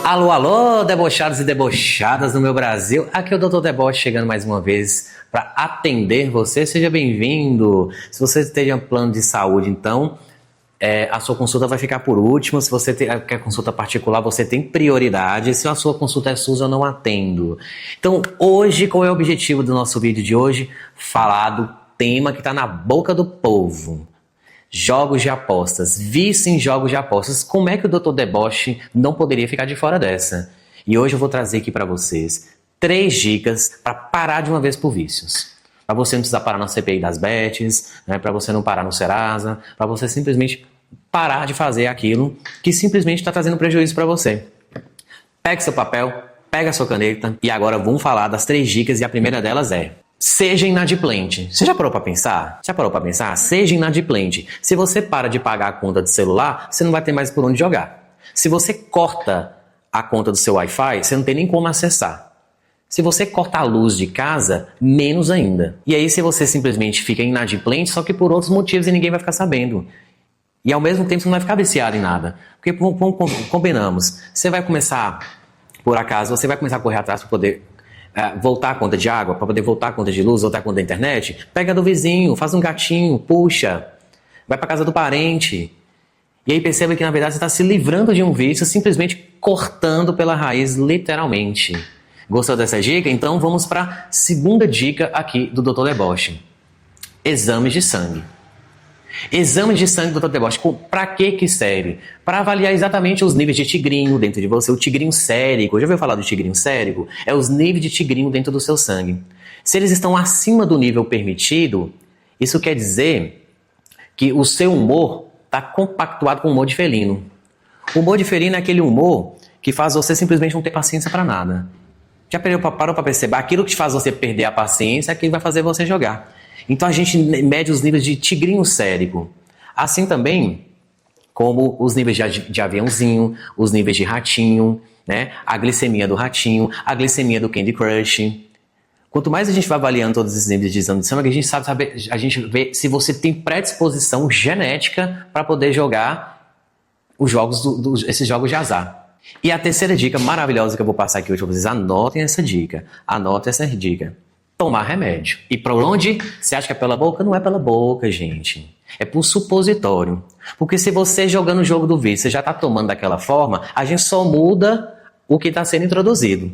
Alô, alô, debochados e debochadas do meu Brasil. Aqui é o Dr. Deboche chegando mais uma vez para atender você. Seja bem-vindo. Se você esteja em plano de saúde, então, a sua consulta vai ficar por último. Se você quer consulta particular, você tem prioridade. Se a sua consulta é SUS, eu não atendo. Então, hoje, qual é o objetivo do nosso vídeo de hoje? Falar do tema que está na boca do povo. Jogos de apostas, vício em jogos de apostas. Como é que o Dr. Deboche não poderia ficar de fora dessa? E hoje eu vou trazer aqui para vocês 3 dicas para parar de uma vez por vícios. Para você não precisar parar na CPI das bets, né? Para você não parar no Serasa, para você simplesmente parar de fazer aquilo que simplesmente está trazendo prejuízo para você. Pegue seu papel, pega sua caneta e agora vamos falar das 3 dicas e a primeira delas é: seja inadimplente. Você já parou para pensar? Seja inadimplente. Se você para de pagar a conta do celular, você não vai ter mais por onde jogar. Se você corta a conta do seu Wi-Fi, você não tem nem como acessar. Se você corta a luz de casa, menos ainda. E aí se você simplesmente fica inadimplente, só que por outros motivos e ninguém vai ficar sabendo. E ao mesmo tempo você não vai ficar viciado em nada. Porque combinamos, você vai começar, por acaso, você vai começar a correr atrás para poder voltar a conta de água, para poder voltar a conta de luz, voltar a conta da internet, pega do vizinho, faz um gatinho, puxa, vai para casa do parente. E aí perceba que na verdade você está se livrando de um vício, simplesmente cortando pela raiz, literalmente. Gostou dessa dica? Então vamos para a segunda dica aqui do Dr. Deboche. Exames de sangue. Exames de sangue do Dr. Deboche, para que serve? Para avaliar exatamente os níveis de tigrinho dentro de você, o tigrinho sérico. Já ouviu falar do tigrinho sérico? É os níveis de tigrinho dentro do seu sangue. Se eles estão acima do nível permitido, isso quer dizer que o seu humor está compactuado com o humor de felino. O humor de felino é aquele humor que faz você simplesmente não ter paciência para nada. Já parou para perceber? Aquilo que faz você perder a paciência é aquilo que vai fazer você jogar. Então a gente mede os níveis de tigrinho sérico. Assim também como os níveis de aviãozinho, os níveis de ratinho, né? A glicemia do ratinho, a glicemia do Candy Crush. Quanto mais a gente vai avaliando todos esses níveis de exame de sangue, a gente a gente vê se você tem predisposição genética para poder jogar os jogos esses jogos de azar. E a terceira dica maravilhosa que eu vou passar aqui hoje para vocês, anotem essa dica. Tomar remédio. E para onde? Você acha que é pela boca? Não é pela boca, gente. É por supositório. Porque se você jogando o jogo do vício, você já está tomando daquela forma, a gente só muda o que está sendo introduzido.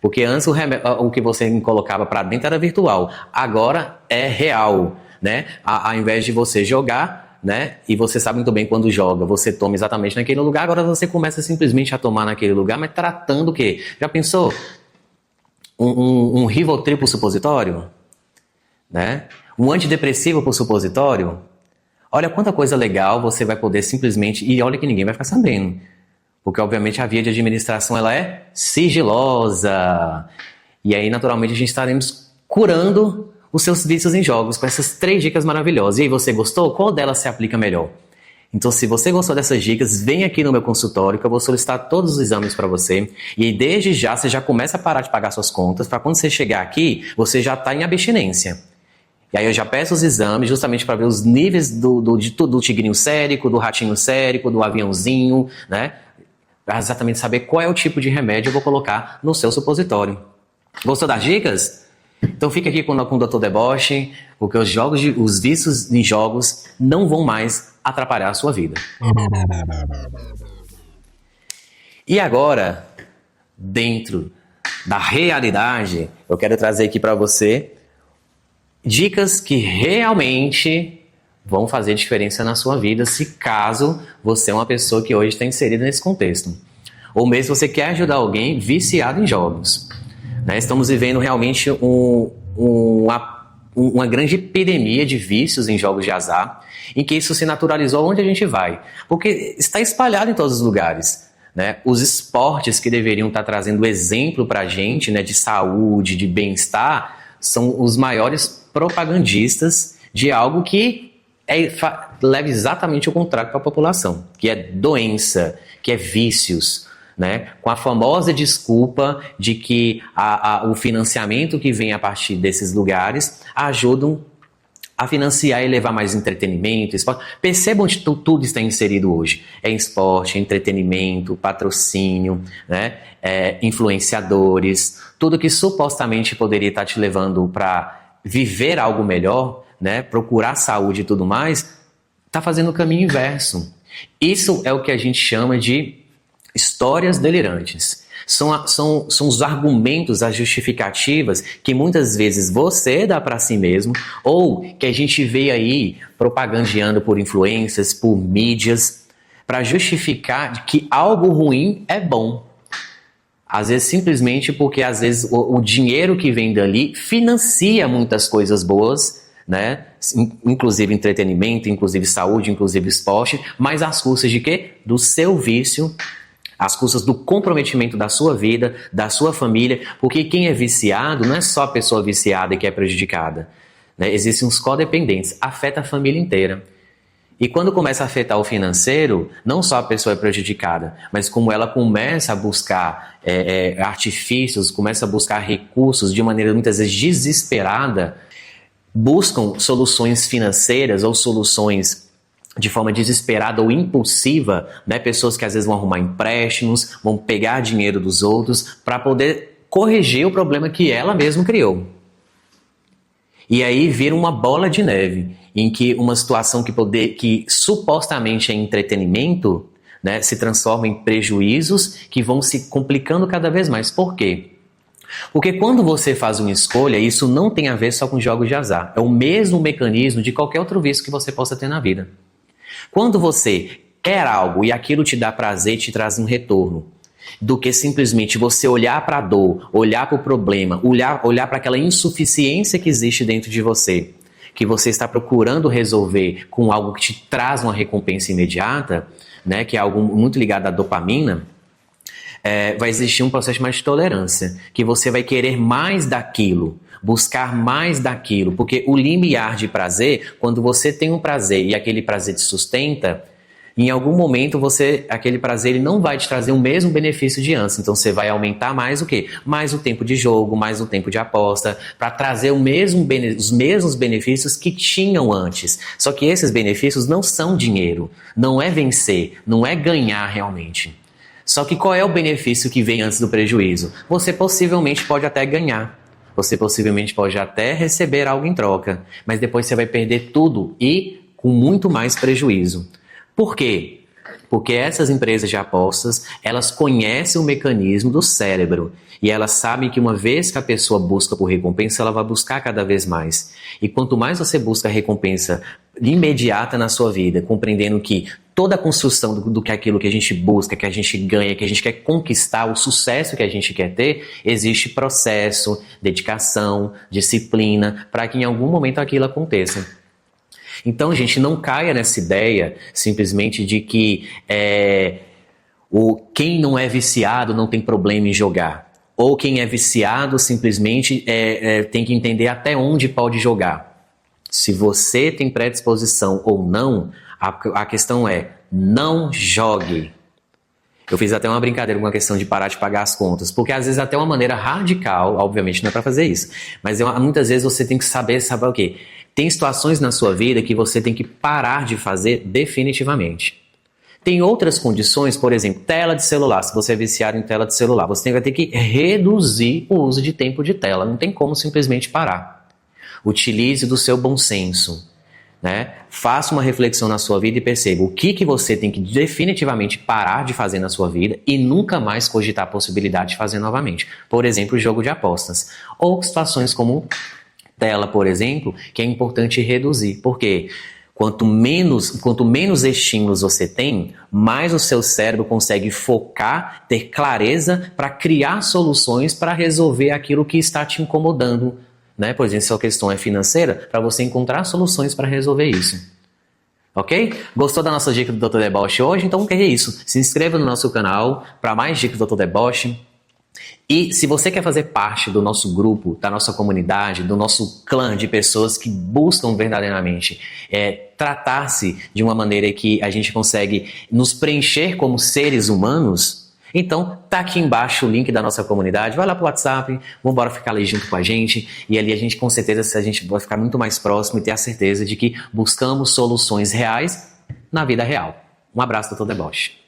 Porque antes o que você colocava para dentro era virtual. Agora é real, né? Ao invés de você jogar, né? E você sabe muito bem quando joga, você toma exatamente naquele lugar, agora você começa simplesmente a tomar naquele lugar, mas tratando o quê? Já pensou? Um Rivotril por supositório, né? Um antidepressivo por supositório. Olha quanta coisa legal você vai poder simplesmente... E olha que ninguém vai ficar sabendo. Porque, obviamente, a via de administração ela é sigilosa. E aí, naturalmente, a gente estaremos curando os seus vícios em jogos com essas 3 dicas maravilhosas. E aí, você gostou? Qual delas se aplica melhor? Então, se você gostou dessas dicas, vem aqui no meu consultório que eu vou solicitar todos os exames para você. E aí, desde já, você já começa a parar de pagar suas contas, para quando você chegar aqui, você já está em abstinência. E aí eu já peço os exames justamente para ver os níveis do tigrinho sérico, do ratinho sérico, do aviãozinho, né? Para exatamente saber qual é o tipo de remédio eu vou colocar no seu supositório. Gostou das dicas? Então fica aqui com o Dr. Deboche, porque os vícios em jogos não vão mais atrapalhar a sua vida. E agora, dentro da realidade, eu quero trazer aqui para você dicas que realmente vão fazer diferença na sua vida, se caso você é uma pessoa que hoje está inserida nesse contexto. Ou mesmo você quer ajudar alguém viciado em jogos. Né? Estamos vivendo realmente uma grande epidemia de vícios em jogos de azar, em que isso se naturalizou onde a gente vai. Porque está espalhado em todos os lugares. Né? Os esportes que deveriam estar trazendo exemplo para a gente, né, de saúde, de bem-estar, são os maiores propagandistas de algo que leva exatamente o contrário para a população, que é doença, que é vícios. Né? Com a famosa desculpa de que o financiamento que vem a partir desses lugares ajudam a financiar e levar mais entretenimento, esporte. Percebam onde tudo está inserido hoje. É esporte, entretenimento, patrocínio, né? Influenciadores, tudo que supostamente poderia estar te levando para viver algo melhor, né? Procurar saúde e tudo mais, está fazendo o caminho inverso. Isso é o que a gente chama de histórias delirantes. São os argumentos, as justificativas que muitas vezes você dá para si mesmo ou que a gente vê aí propagandeando por influências, por mídias, para justificar que algo ruim é bom. Às vezes simplesmente porque às vezes o dinheiro que vem dali financia muitas coisas boas, né? Inclusive entretenimento, inclusive saúde, inclusive esporte, mas às custas de quê? Do seu vício, às custas do comprometimento da sua vida, da sua família, porque quem é viciado não é só a pessoa viciada que é prejudicada, né? Existem os codependentes, afeta a família inteira. E quando começa a afetar o financeiro, não só a pessoa é prejudicada, mas como ela começa a buscar artifícios, começa a buscar recursos de maneira muitas vezes desesperada, buscam soluções financeiras ou soluções de forma desesperada ou impulsiva, né? Pessoas que às vezes vão arrumar empréstimos, vão pegar dinheiro dos outros para poder corrigir o problema que ela mesma criou. E aí vira uma bola de neve, em que uma situação que supostamente é entretenimento, né, se transforma em prejuízos que vão se complicando cada vez mais. Por quê? Porque quando você faz uma escolha, isso não tem a ver só com jogos de azar. É o mesmo mecanismo de qualquer outro vício que você possa ter na vida. Quando você quer algo e aquilo te dá prazer, te traz um retorno, do que simplesmente você olhar para a dor, olhar para o problema, olhar para aquela insuficiência que existe dentro de você, que você está procurando resolver com algo que te traz uma recompensa imediata, né, que é algo muito ligado à dopamina, vai existir um processo mais de tolerância, que você vai querer mais daquilo, buscar mais daquilo, porque o limiar de prazer, quando você tem um prazer e aquele prazer te sustenta, em algum momento aquele prazer ele não vai te trazer o mesmo benefício de antes, então você vai aumentar mais o quê? Mais o tempo de jogo, mais o tempo de aposta, para trazer os mesmos benefícios que tinham antes. Só que esses benefícios não são dinheiro, não é vencer, não é ganhar realmente. Só que qual é o benefício que vem antes do prejuízo? Você possivelmente pode até ganhar. Você possivelmente pode até receber algo em troca. Mas depois você vai perder tudo e com muito mais prejuízo. Por quê? Porque essas empresas de apostas, elas conhecem o mecanismo do cérebro. E elas sabem que uma vez que a pessoa busca por recompensa, ela vai buscar cada vez mais. E quanto mais você busca recompensa imediata na sua vida, compreendendo que toda a construção do que aquilo que a gente busca, que a gente ganha, que a gente quer conquistar, o sucesso que a gente quer ter, existe processo, dedicação, disciplina, para que em algum momento aquilo aconteça. Então, gente, não caia nessa ideia simplesmente de que quem não é viciado não tem problema em jogar. Ou quem é viciado simplesmente tem que entender até onde pode jogar. Se você tem predisposição ou não, a questão é, não jogue. Eu fiz até uma brincadeira com a questão de parar de pagar as contas, porque às vezes até uma maneira radical, obviamente não é para fazer isso, mas muitas vezes você tem que saber o quê? Tem situações na sua vida que você tem que parar de fazer definitivamente. Tem outras condições, por exemplo, tela de celular. Se você é viciado em tela de celular, você vai ter que reduzir o uso de tempo de tela. Não tem como simplesmente parar. Utilize do seu bom senso, né? Faça uma reflexão na sua vida e perceba o que você tem que definitivamente parar de fazer na sua vida e nunca mais cogitar a possibilidade de fazer novamente. Por exemplo, o jogo de apostas. Ou situações como tela, por exemplo, que é importante reduzir. Por quê? Quanto menos estímulos você tem, mais o seu cérebro consegue focar, ter clareza para criar soluções para resolver aquilo que está te incomodando, né? Por exemplo, se a questão é financeira, para você encontrar soluções para resolver isso. Ok? Gostou da nossa dica do Dr. Deboche hoje? Então, o que é isso? Se inscreva no nosso canal para mais dicas do Dr. Deboche. E se você quer fazer parte do nosso grupo, da nossa comunidade, do nosso clã de pessoas que buscam verdadeiramente tratar-se de uma maneira que a gente consegue nos preencher como seres humanos, Então, tá aqui embaixo o link da nossa comunidade, vai lá pro WhatsApp, vamos embora ficar ali junto com a gente, e ali a gente com certeza a gente vai ficar muito mais próximo e ter a certeza de que buscamos soluções reais na vida real. Um abraço, Dr. Deboche.